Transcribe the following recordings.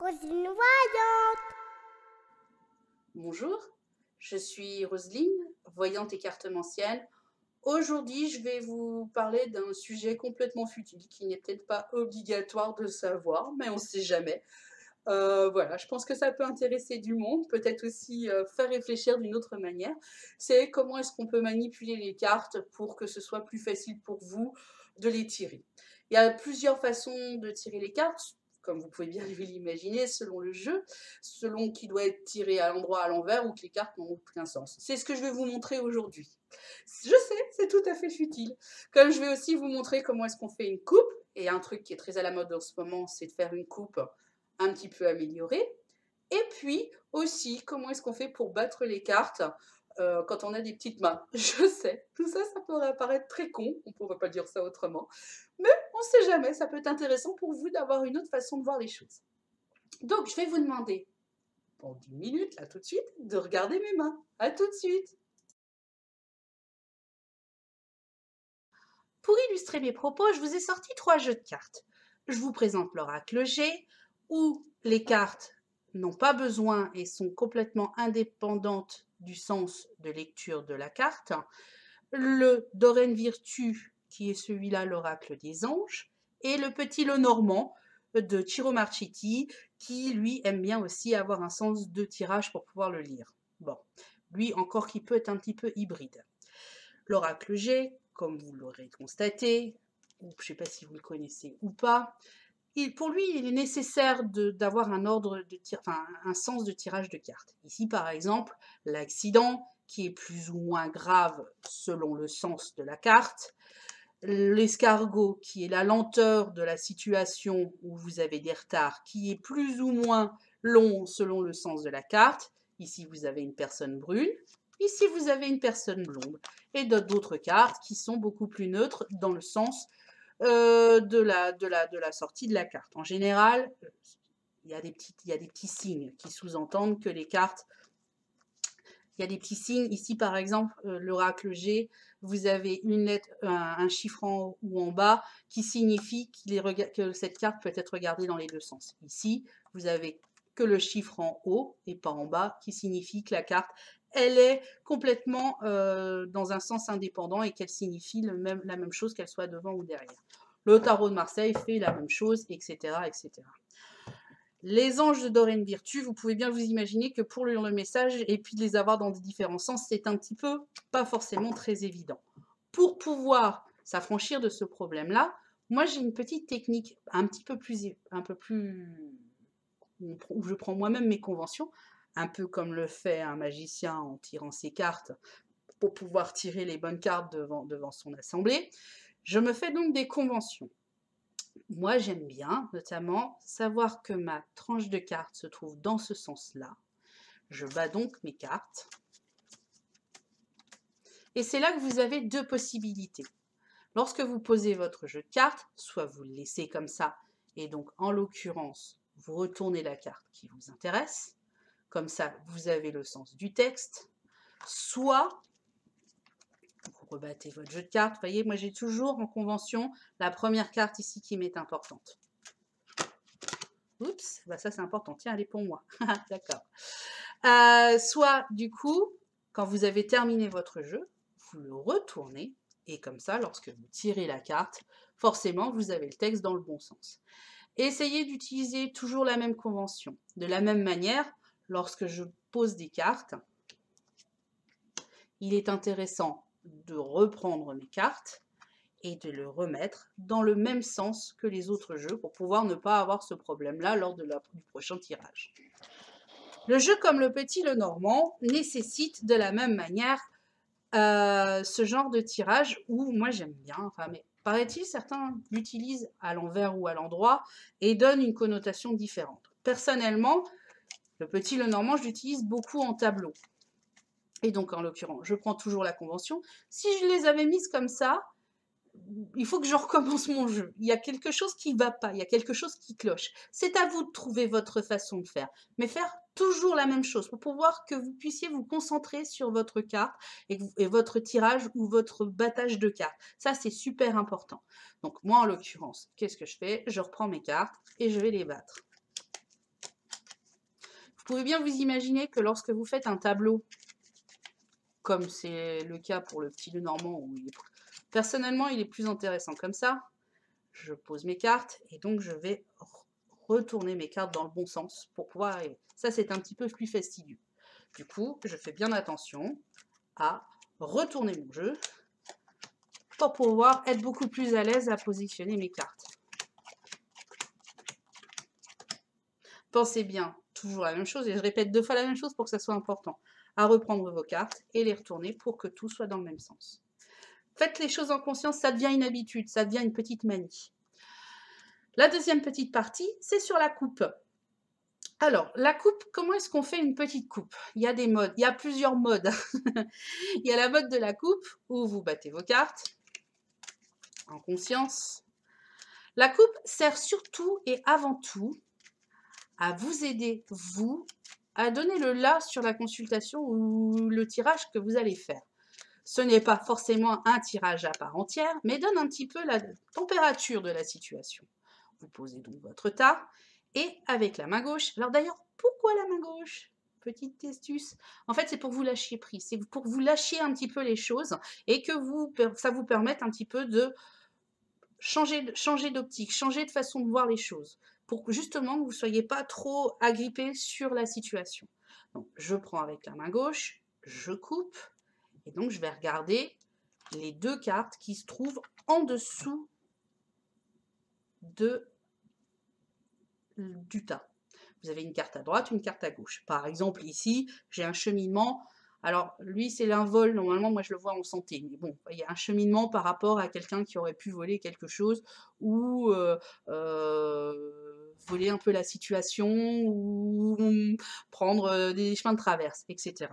Roselyne Voyante. Bonjour, je suis Roselyne, voyante et cartomancienne. Aujourd'hui, je vais vous parler d'un sujet complètement futile qui n'est peut-être pas obligatoire de savoir, mais on ne sait jamais. Voilà, je pense que ça peut intéresser du monde, peut-être aussi faire réfléchir d'une autre manière. C'est comment est-ce qu'on peut manipuler les cartes pour que ce soit plus facile pour vous de les tirer. Il y a plusieurs façons de tirer les cartes, comme vous pouvez bien l'imaginer, selon le jeu, selon qui doit être tiré à l'endroit, à l'envers, ou que les cartes n'ont aucun sens. C'est ce que je vais vous montrer aujourd'hui. Je sais, c'est tout à fait futile. Comme je vais aussi vous montrer comment est-ce qu'on fait une coupe, et un truc qui est très à la mode en ce moment, c'est de faire une coupe un petit peu améliorée. Et puis aussi, comment est-ce qu'on fait pour battre les cartes quand on a des petites mains. Je sais, tout ça, ça pourrait paraître très con, on ne pourrait pas dire ça autrement, mais on ne sait jamais, ça peut être intéressant pour vous d'avoir une autre façon de voir les choses. Donc, je vais vous demander, pour 10 minutes, là tout de suite, de regarder mes mains. À tout de suite. Pour illustrer mes propos, je vous ai sorti 3 jeux de cartes. Je vous présente l'oracle G, où les cartes n'ont pas besoin et sont complètement indépendantes du sens de lecture de la carte. Le Doreen Virtue, qui est celui-là, l'oracle des anges, et le petit Lenormand de Ciro Marchetti, qui lui aime bien aussi avoir un sens de tirage pour pouvoir le lire. Bon, lui encore qui peut être un petit peu hybride. L'oracle G, comme vous l'aurez constaté, ou je ne sais pas si vous le connaissez ou pas, pour lui, il est nécessaire d'avoir un ordre de tir, enfin un sens de tirage de cartes. Ici, par exemple, l'accident, qui est plus ou moins grave selon le sens de la carte. L'escargot, qui est la lenteur de la situation où vous avez des retards, qui est plus ou moins long selon le sens de la carte. Ici, vous avez une personne brune. Ici, vous avez une personne blonde. Et d'autres cartes qui sont beaucoup plus neutres dans le sens de la sortie de la carte. En général, il y a des petits signes qui sous-entendent que les cartes... Il y a des petits signes. Ici, par exemple, l'oracle G, vous avez une lettre, un chiffre en haut ou en bas qui signifie que cette carte peut être regardée dans les deux sens. Ici, vous avez que le chiffre en haut et pas en bas qui signifie que la carte, elle est complètement dans un sens indépendant et qu'elle signifie la même chose qu'elle soit devant ou derrière. Le tarot de Marseille fait la même chose, etc., etc. Les anges de Doreen Virtue, vous pouvez bien vous imaginer que pour lire le message et puis de les avoir dans des différents sens, c'est un petit peu pas forcément très évident. Pour pouvoir s'affranchir de ce problème-là, moi j'ai une petite technique un peu plus où je prends moi-même mes conventions, un peu comme le fait un magicien en tirant ses cartes pour pouvoir tirer les bonnes cartes devant son assemblée. Je me fais donc des conventions. Moi, j'aime bien, notamment, savoir que ma tranche de cartes se trouve dans ce sens-là. Je bats donc mes cartes. Et c'est là que vous avez deux possibilités. Lorsque vous posez votre jeu de cartes, soit vous le laissez comme ça, et donc, en l'occurrence, vous retournez la carte qui vous intéresse. Comme ça, vous avez le sens du texte. Soit vous rebattez votre jeu de cartes. Vous voyez, moi, j'ai toujours en convention la première carte ici qui m'est importante. Oups, bah ça c'est important. Tiens, elle est pour moi. D'accord. Soit, du coup, quand vous avez terminé votre jeu, vous le retournez et comme ça, lorsque vous tirez la carte, forcément, vous avez le texte dans le bon sens. Essayez d'utiliser toujours la même convention. De la même manière, lorsque je pose des cartes, il est intéressant de reprendre mes cartes et de le remettre dans le même sens que les autres jeux pour pouvoir ne pas avoir ce problème-là lors du prochain tirage. Le jeu comme le petit Lenormand nécessite de la même manière ce genre de tirage où moi j'aime bien, enfin, mais paraît-il certains l'utilisent à l'envers ou à l'endroit et donnent une connotation différente. Personnellement, le petit Lenormand, je l'utilise beaucoup en tableau. Et donc en l'occurrence, je prends toujours la convention. Si je les avais mises comme ça, il faut que je recommence mon jeu. Il y a quelque chose qui ne va pas, il y a quelque chose qui cloche. C'est à vous de trouver votre façon de faire, mais faire toujours la même chose pour pouvoir que vous puissiez vous concentrer sur votre carte et votre tirage ou votre battage de cartes. Ça, c'est super important. Donc moi, en l'occurrence, qu'est-ce que je fais? Je reprends mes cartes et je vais les battre. pouvez bien vous imaginer que lorsque vous faites un tableau, comme c'est le cas pour le petit Lenormand, où personnellement il est plus intéressant comme ça. Je pose mes cartes et donc je vais retourner mes cartes dans le bon sens pour pouvoir arriver. Ça, c'est un petit peu plus fastidieux. Du coup, je fais bien attention à retourner mon jeu pour pouvoir être beaucoup plus à l'aise à positionner mes cartes. Pensez bien, toujours la même chose, et je répète 2 fois la même chose pour que ça soit important, à reprendre vos cartes et les retourner pour que tout soit dans le même sens. Faites les choses en conscience, ça devient une habitude, ça devient une petite manie. La deuxième petite partie, c'est sur la coupe. Alors, la coupe, comment est-ce qu'on fait une petite coupe? Il y a des modes, il y a plusieurs modes. Il y a la mode de la coupe, où vous battez vos cartes, en conscience. La coupe sert surtout et avant tout à vous aider, vous, à donner le là sur la consultation ou le tirage que vous allez faire. Ce n'est pas forcément un tirage à part entière, mais donne un petit peu la température de la situation. Vous posez donc votre tas, et avec la main gauche, alors d'ailleurs, pourquoi la main gauche? Petite astuce. En fait, c'est pour vous lâcher prise, c'est pour vous lâcher un petit peu les choses, et que ça vous permette un petit peu de changer d'optique, changer de façon de voir les choses, pour que justement vous ne soyez pas trop agrippé sur la situation. Donc, je prends avec la main gauche, je coupe, et donc je vais regarder les 2 cartes qui se trouvent en dessous du tas. Vous avez une carte à droite, une carte à gauche. Par exemple, ici, j'ai un cheminement. Alors, lui, c'est un vol. Normalement, moi, je le vois en santé. Mais bon, il y a un cheminement par rapport à quelqu'un qui aurait pu voler quelque chose ou voler un peu la situation ou prendre des chemins de traverse, etc.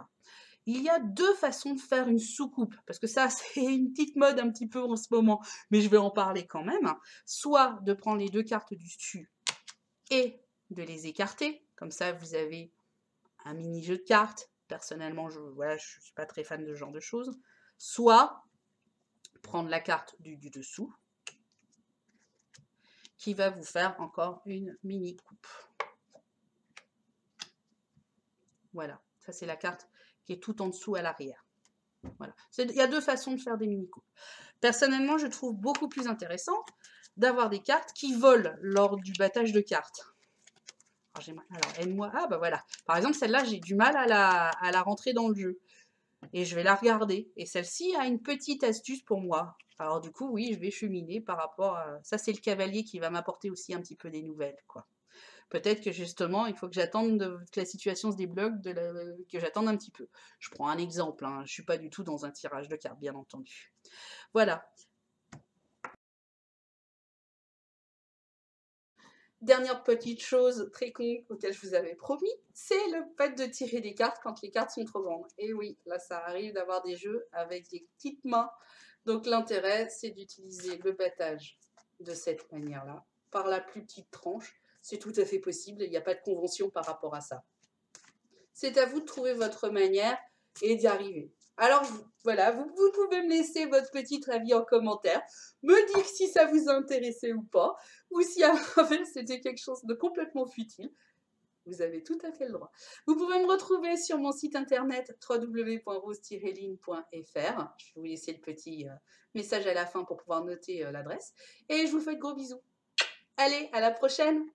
Il y a 2 façons de faire une soucoupe, parce que ça, c'est une petite mode un petit peu en ce moment, mais je vais en parler quand même. Soit de prendre les 2 cartes du dessus et de les écarter, comme ça vous avez un mini jeu de cartes. Personnellement, je ne suis pas très fan de ce genre de choses. Soit prendre la carte du dessous, qui va vous faire encore une mini coupe. Voilà, ça c'est la carte qui est tout en dessous à l'arrière. Voilà. Il y a 2 façons de faire des mini coupes. Personnellement, je trouve beaucoup plus intéressant d'avoir des cartes qui volent lors du battage de cartes. Alors, aide-moi. Ah, bah voilà. Par exemple, celle-là, j'ai du mal à la rentrer dans le jeu. Et je vais la regarder. Et celle-ci a une petite astuce pour moi. Alors, du coup, oui, je vais cheminer par rapport à... Ça, c'est le cavalier qui va m'apporter aussi un petit peu des nouvelles, quoi. Peut-être que, justement, il faut que j'attende que la situation se débloque, que j'attende un petit peu. Je prends un exemple, hein. Je ne suis pas du tout dans un tirage de cartes, bien entendu. Voilà. Dernière petite chose très con auquel je vous avais promis, c'est le fait de tirer des cartes quand les cartes sont trop grandes. Et oui, là ça arrive d'avoir des jeux avec des petites mains. Donc l'intérêt, c'est d'utiliser le battage de cette manière-là, par la plus petite tranche. C'est tout à fait possible, il n'y a pas de convention par rapport à ça. C'est à vous de trouver votre manière et d'y arriver. Alors voilà, vous pouvez me laisser votre petit avis en commentaire, me dire si ça vous a intéressé ou pas, ou si à l'inverse c'était quelque chose de complètement futile. Vous avez tout à fait le droit. Vous pouvez me retrouver sur mon site internet www.rose-line.fr. Je vais vous laisser le petit message à la fin pour pouvoir noter l'adresse. Et je vous fais de gros bisous. Allez, à la prochaine!